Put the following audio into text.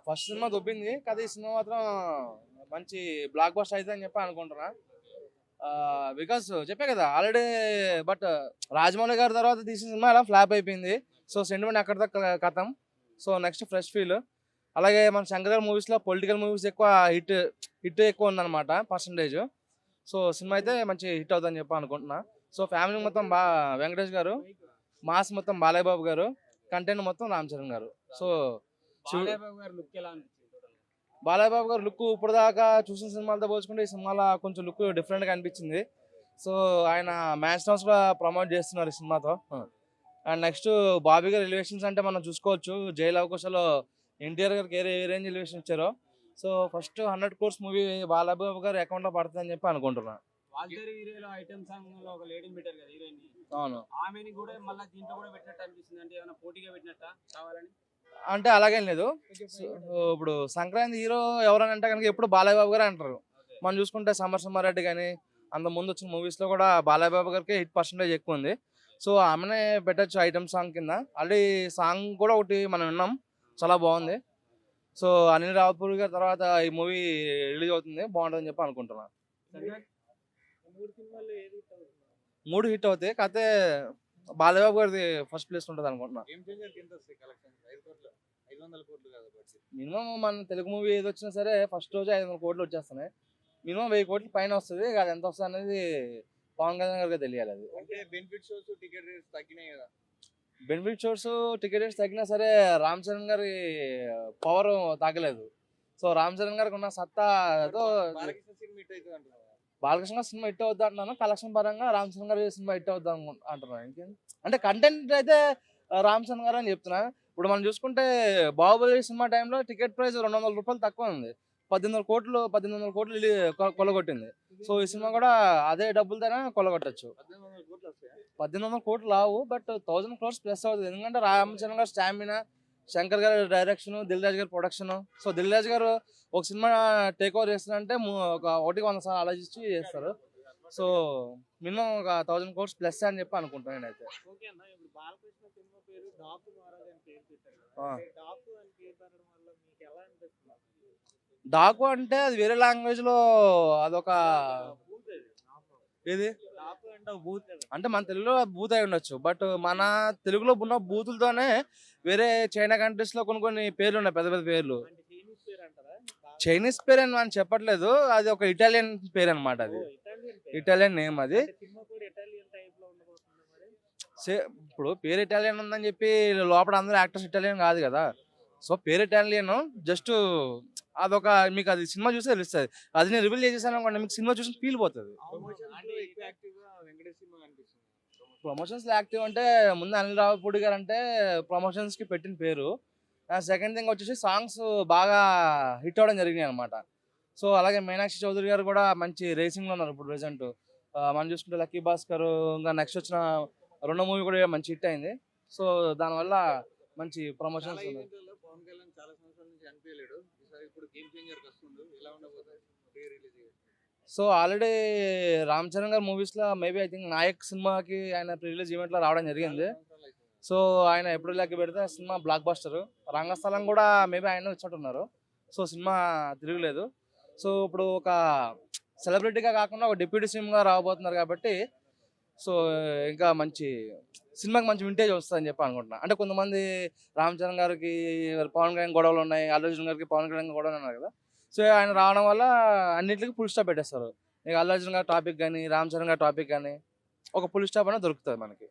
First cinema దొబ్బింది కదా, ఈ cinema మాత్రం మంచి బ్లాక్ బస్టర్ అయితే అని చెప్పి అనుకుంటున్నా. బికాస్ చెప్పే కదా ఆల్రెడీ. బట్ రాజమౌళి గారి తర్వాత తీసిన సినిమా అలా ఫ్లాప్ అయిపోయింది. సో సెంటిమెంట్ అక్కడ దాకా కథం. So next fresh feel. అలాగే మన శంకర్ గారి మూవీస్లో పొలిటికల్ మూవీస్ ఎక్కువ హిట్ ఎక్కువ ఉందన్నమాట పర్సంటేజ్. సో సినిమా అయితే మంచి హిట్ అవుతుందని చెప్పి అనుకుంటున్నా. సో ఫ్యామిలీ మొత్తం వెంకటేష్ గారు, మాస్ మొత్తం బాలయ్య బాబు గారు, కంటెంట్ మొత్తం రామ్ చరణ్ గారు. సో బాలయ్య బాబు గారు లుక్ ఇప్పుడు దాకా చూసిన సినిమాలతో పోల్చుకుంటే ఈ సినిమాలో కొంచెం లుక్ డిఫరెంట్గా అనిపించింది. సో ఆయన మ్యాచ్ హౌస్ కూడా ప్రమోట్ చేస్తున్నారు ఈ సినిమాతో. అండ్ నెక్స్ట్ బాబీ గారు ఎలివేషన్స్ అంటే మనం చూసుకోవచ్చు. జైలు అవకాశాలు ఎన్టీఆర్ గారికి ఏ రేంజ్ ఎలివేషన్ ఇచ్చారో. So first 100 crores movie Balayya Babu గారు అకౌంట్లో పడుతుందని చెప్పి అనుకుంటున్నా. అవును, అంటే అలాగేం లేదు. ఇప్పుడు సంక్రాంతి హీరో ఎవరని అంటే కనుక ఎప్పుడు బాలయ్య బాబు గారు అంటారు. మనం చూసుకుంటే సమర్ రెడ్డి కానీ అంత ముందు వచ్చిన మూవీస్లో కూడా బాలయ్య బాబు గారికి హిట్ పర్సంటేజ్ ఎక్కువ ఉంది. సో ఆమెనే పెట్టచ్చు ఐటమ్ సాంగ్ కింద. ఆల్రెడీ సాంగ్ కూడా ఒకటి మనం విన్నాం, చాలా బాగుంది. సో అనిల్ రావుపూర్ గారి తర్వాత ఈ మూవీ రిలీజ్ అవుతుంది, బాగుంటుందని చెప్పి అనుకుంటున్నాను. 3 హిట్ అవుతాయి, కాకపోతే బాలయ్యబాబు గారిది ఫస్ట్ ప్లేస్ ఉంటుంది అనుకుంటున్నా. మినిమం మన తెలుగు మూవీ ఏది వచ్చినా సరే ఫస్ట్ రోజు 500 crores వచ్చేస్తున్నాయి. మినిమం 1000 crores పైన వస్తుంది. అది ఎంత వస్తుంది అనేది పవన్ కళ్యాణ్ గారికి తెలియాలి. అది బెనిఫిట్ షోస్ టికెట్ రేట్స్ తగ్గినా సరే రామ్ చరణ్ గారి పవర్ తగ్గలేదు. సో రామ్ చరణ్ గారికి ఉన్న సత్తాతో బాలకృష్ణ సినిమా హిట్ అవుద్ది అంటున్నాను. కలెక్షన్ పరంగా రామ్ చరణ్ గారి సినిమా హిట్ అవుద్ది అంటున్నాను. ఇంకేం అంటే కంటెంట్ అయితే రామ్ చరణ్ గారు అని చెప్తున్నా. ఇప్పుడు మనం చూసుకుంటే బాహుబలి సినిమా టైంలో టికెట్ ప్రైస్ 200 రూపాయలు తక్కువ ఉంది. 1800 కోట్లు కొల్లగొట్టింది. సో ఈ సినిమా కూడా అదే డబ్బులతోనే కొల్లగొట్టచ్చు. 1800 కోట్లు రావు, బట్ 1000 crores ప్లస్ అవుతుంది. ఎందుకంటే రామ్ చరణ్ గారు స్టామినా, శంకర్ గారి డైరెక్షన్, దిల్ రాజు గారి ప్రొడక్షన్. సో దిల్ రాజు గారు ఒక సినిమా టేక్ ఓవర్ చేస్తున్నారంటే ఒకటికి 100 సార్లు ఆలోచించి చేస్తారు. సో మినిమం ఒక 1000 crores ప్లస్ అని చెప్పి అనుకుంటున్నాను నేనైతే. డాకు అంటే అది వేరే లాంగ్వేజ్ లో అదొక ఏది అంటే మన తెలుగులో బూత్ అయి ఉండొచ్చు. బట్ మన తెలుగులో ఉన్న బూతులతోనే వేరే చైనా కంట్రీస్ లో కొన్ని పేర్లు ఉన్నాయి, పెద్ద పెద్ద పేర్లు. చైనీస్ పేరు అని మనం చెప్పట్లేదు, అది ఒక ఇటాలియన్ పేరు అనమాట. అది ఇటాలియన్ నేమ్. అది ఇప్పుడు పేరు ఇటాలియన్ ఉందని చెప్పి లోపల అందరూ యాక్టర్స్ ఇటాలియన్ కాదు కదా. సో పేరు ఇటాలియన్, జస్ట్ అదొక మీకు అది సినిమా చూస్తే తెలుస్తుంది. అది నేను రివీల్ చేసేసాను అనుకోండి, మీకు సినిమా చూసి ఫీల్ పోతుంది. ప్రమోషన్స్ యాక్టివ్ అంటే ముందు అనిల్ రావుపూడి గారు అంటే ప్రమోషన్స్ కి పెట్టిన పేరు. సెకండ్ థింగ్ వచ్చేసి సాంగ్స్ బాగా హిట్ అవ్వడం జరిగినాయి అనమాట. సో అలాగే మీనాక్షి చౌదరి గారు కూడా మంచి రేసింగ్ లో ఉన్నారు ఇప్పుడు ప్రెసెంట్. మనం చూసుకుంటే లక్కీ భాస్కర్, ఇంకా నెక్స్ట్ వచ్చిన 2వ మూవీ కూడా మంచి హిట్ అయింది. సో దానివల్ల మంచి ప్రమోషన్స్ ఉన్నాయి. సో ఆల్రెడీ రామ్ చరణ్ గారి మూవీస్లో మేబీ ఐ థింక్ నాయక్ సినిమాకి ఆయన ప్రీ రిలీజ్ ఈవెంట్లో రావడం జరిగింది. సో ఆయన ఎప్పుడు లెక్క పెడితే సినిమా బ్లాక్ బస్టర్. రంగస్థలం కూడా మేబీ ఆయన వచ్చినట్టున్నారు. సో సినిమా తిరగలేదు. సో ఇప్పుడు ఒక సెలబ్రిటీగా కాకుండా ఒక డిప్యూటీ సీఎంగా రాబోతున్నారు కాబట్టి సో ఇంకా మంచి సినిమాకి మంచి వింటేజ్ వస్తుందని చెప్పి అనుకుంటున్నా. అంటే కొంతమంది రామ్ చరణ్ గారికి పవన్ కళ్యాణ్ గొడవలు ఉన్నాయి, అల్లు అర్జున్ గారికి పవన్ కళ్యాణ్ గొడవలు ఉన్నాయి కదా. సో ఆయన రావడం వల్ల అన్నింటికి ఫుల్ స్టాప్ పెట్టేస్తారు. ఇక అల్లు అర్జున్ గారి టాపిక్ కానీ రామ్ చరణ్ గారి టాపిక్ కానీ ఒక ఫుల్ స్టాప్ అనేది దొరుకుతుంది మనకి.